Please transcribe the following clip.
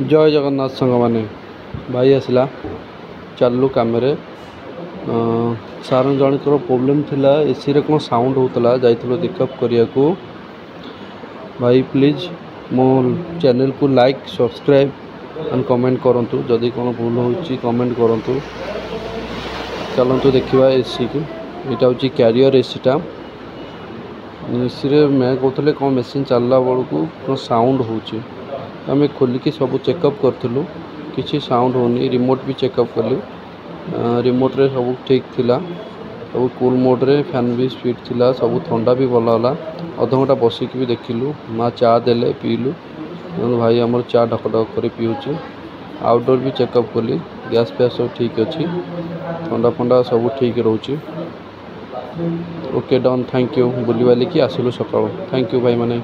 जय जगन्नाथ सांग मैंने भाई आसला चालू कम सार जनकर प्रोब्लेम थिला एसी रे कौन साउंड होता जाइए चेकअप करने को भाई प्लीज मो चैनल को लाइक सब्सक्राइब एंड कमेंट करूँ जदि कौन भूल हो कमेंट करूँ। चलतु देखा एसी को यहाँ हूँ क्यारियर एसीटा एसी रे मैं कहते कौन मेसीन चलला बेलू कौन साउंड होची आम खोलिकी सब चेकअप करूँ किसी साउंड होनी रिमोट भी चेकअप कलु रिमोट रे सब ठीक थिला सब कूल मोड रे फैन भी स्पीड थिला सब ठंडा भी भल है अध घंटा बसिक भी देखिलु माँ चा देले पीलु भाई आमर चा ढक ढक कर पीऊँ आउटडोर भी चेकअप कली गैस फैस सब ठीक अच्छी ठंडा फंडा सब ठीक रोचे। ओके डन थैंक यू बुली बालिकी आसिलु सकाळु थैंक यू भाई माने।